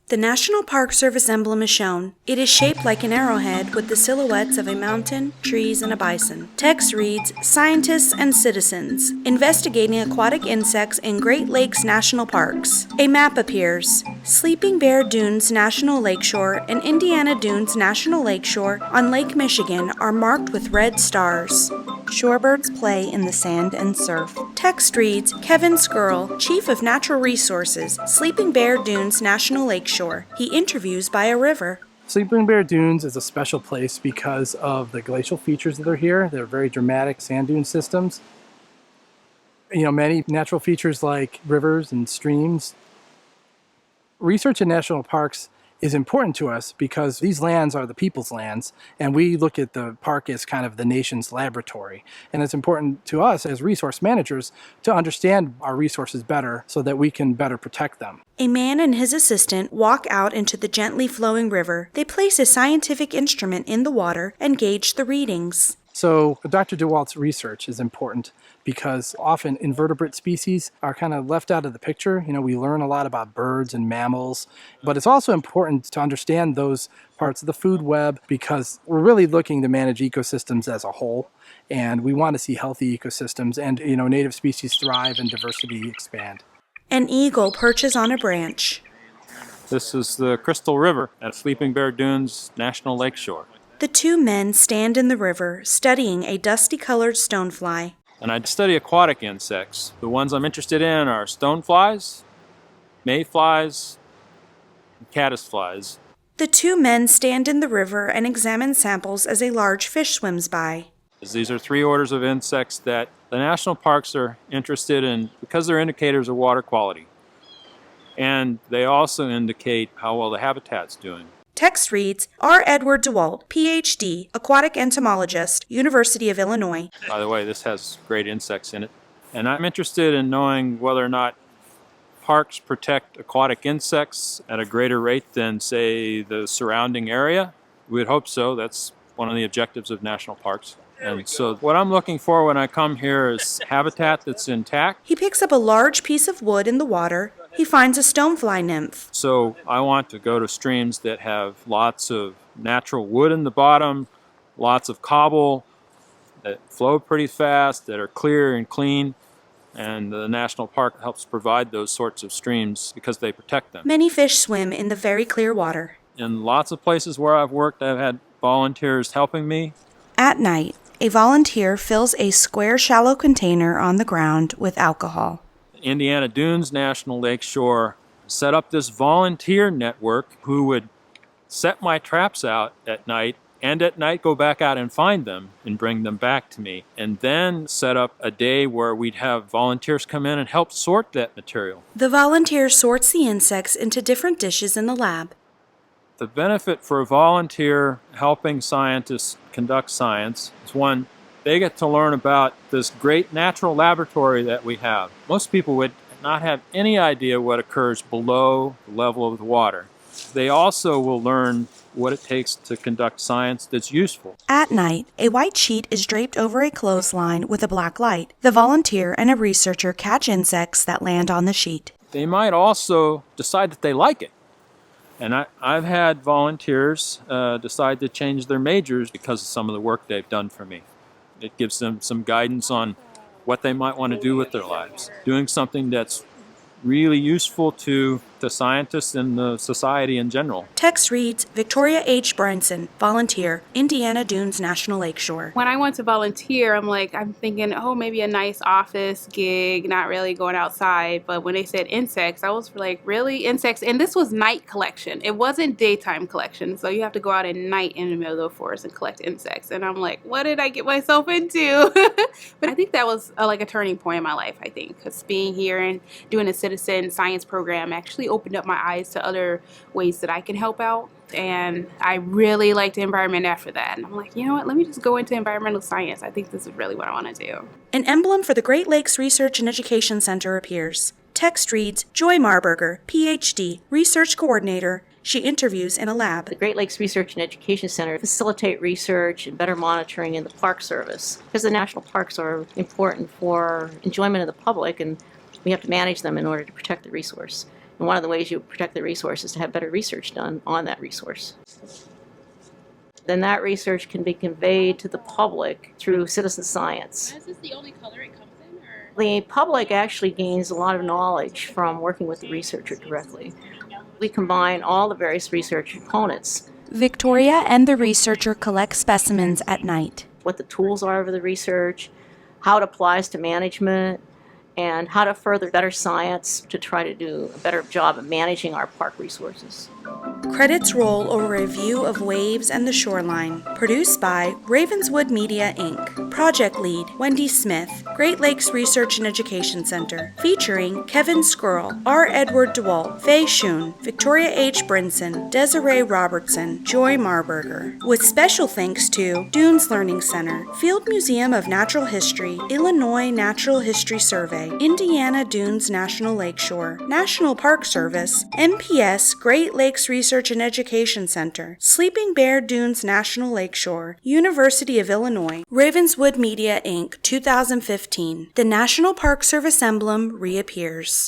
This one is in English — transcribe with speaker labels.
Speaker 1: The National Park Service emblem is shown. It is shaped like an arrowhead with the silhouettes of a mountain, trees, and a bison. Text reads, Scientists and Citizens, Investigating Aquatic Insects in Great Lakes National Parks. A map appears. Sleeping Bear Dunes National Lakeshore and Indiana Dunes National Lakeshore on Lake Michigan are marked with red stars. Shorebirds play in the sand and surf. Text reads, Kevin Skerl, Chief of Natural Resources, Sleeping Bear Dunes National Lakeshore. He interviews by a river.
Speaker 2: Sleeping Bear Dunes is a special place because of the glacial features that are here. They're very dramatic sand dune systems. Many natural features like rivers and streams. Research in national parks is important to us because these lands are the people's lands, and we look at the park as kind of the nation's laboratory. And it's important to us as resource managers to understand our resources better so that we can better protect them.
Speaker 1: A man and his assistant walk out into the gently flowing river. They place a scientific instrument in the water and gauge the readings.
Speaker 2: So Dr. DeWalt's research is important because often invertebrate species are kind of left out of the picture. We learn a lot about birds and mammals, but it's also important to understand those parts of the food web because we're really looking to manage ecosystems as a whole, and we want to see healthy ecosystems and, native species thrive and diversity expand.
Speaker 1: An eagle perches on a branch.
Speaker 3: This is the Crystal River at Sleeping Bear Dunes National Lakeshore.
Speaker 1: The two men stand in the river, studying a dusty-colored stonefly.
Speaker 3: And I study aquatic insects. The ones I'm interested in are stoneflies, mayflies, and caddisflies.
Speaker 1: The two men stand in the river and examine samples as a large fish swims by.
Speaker 3: These are three orders of insects that the national parks are interested in because they're indicators of water quality. And they also indicate how well the habitat's doing.
Speaker 1: Text reads, R. Edward DeWalt, Ph.D., Aquatic Entomologist, University of Illinois.
Speaker 3: By the way, this has great insects in it. And I'm interested in knowing whether or not parks protect aquatic insects at a greater rate than, say, the surrounding area. We'd hope so. That's one of the objectives of national parks. And so what I'm looking for when I come here is habitat that's intact.
Speaker 1: He picks up a large piece of wood in the water. He finds a stonefly nymph.
Speaker 3: So I want to go to streams that have lots of natural wood in the bottom, lots of cobble, that flow pretty fast, that are clear and clean. And the national park helps provide those sorts of streams because they protect them.
Speaker 1: Many fish swim in the very clear water.
Speaker 3: In lots of places where I've worked, I've had volunteers helping me.
Speaker 1: At night, a volunteer fills a square shallow container on the ground with alcohol.
Speaker 3: Indiana Dunes National Lakeshore set up this volunteer network who would set my traps out at night and at night go back out and find them and bring them back to me, and then set up a day where we'd have volunteers come in and help sort that material.
Speaker 1: The volunteer sorts the insects into different dishes in the lab.
Speaker 3: The benefit for a volunteer helping scientists conduct science is, one, they get to learn about this great natural laboratory that we have. Most people would not have any idea what occurs below the level of the water. They also will learn what it takes to conduct science that's useful.
Speaker 1: At night, a white sheet is draped over a clothesline with a black light. The volunteer and a researcher catch insects that land on the sheet.
Speaker 3: They might also decide that they like it. And I've had volunteers decide to change their majors because of some of the work they've done for me. It gives them some guidance on what they might want to do with their lives. Doing something that's really useful to scientists and the society in general.
Speaker 1: Text reads, Victoria H. Brinson, volunteer, Indiana Dunes National Lakeshore.
Speaker 4: When I went to volunteer, I'm thinking, maybe a nice office gig, not really going outside. But when they said insects, I was like, really? Insects? And this was night collection. It wasn't daytime collection. So you have to go out at night in the middle of the forest and collect insects. And I'm like, what did I get myself into? But I think that was a turning point in my life, I think. Because being here and doing a citizen science program actually opened up my eyes to other ways that I can help out. And I really liked the environment after that. And I'm like, you know what, let me just go into environmental science. I think this is really what I want to do.
Speaker 1: An emblem for the Great Lakes Research and Education Center appears. Text reads, Joy Marburger, Ph.D., Research Coordinator. She interviews in a lab.
Speaker 5: The Great Lakes Research and Education Center facilitate research and better monitoring in the Park Service because the national parks are important for enjoyment of the public, and we have to manage them in order to protect the resource. And one of the ways you protect the resource is to have better research done on that resource. Then that research can be conveyed to the public through citizen science.
Speaker 4: Is this the only color it comes in? Or?
Speaker 5: The public actually gains a lot of knowledge from working with the researcher directly. We combine all the various research components.
Speaker 1: Victoria and the researcher collect specimens at night.
Speaker 5: What the tools are of the research, how it applies to management, and how to further better science to try to do a better job of managing our park resources.
Speaker 1: Credits roll over a view of waves and the shoreline. Produced by Ravenswood Media, Inc. Project lead, Wendy Smith, Great Lakes Research and Education Center. Featuring Kevin Skerl, R. Edward DeWalt, Faye Schoon, Victoria H. Brinson, Desiree Robertson, Joy Marburger. With special thanks to Dunes Learning Center, Field Museum of Natural History, Illinois Natural History Survey, Indiana Dunes National Lakeshore, National Park Service, MPS Great Lakes Research and Education Center, Sleeping Bear Dunes National Lakeshore, University of Illinois, Ravenswood Media, Inc., 2015. The National Park Service emblem reappears.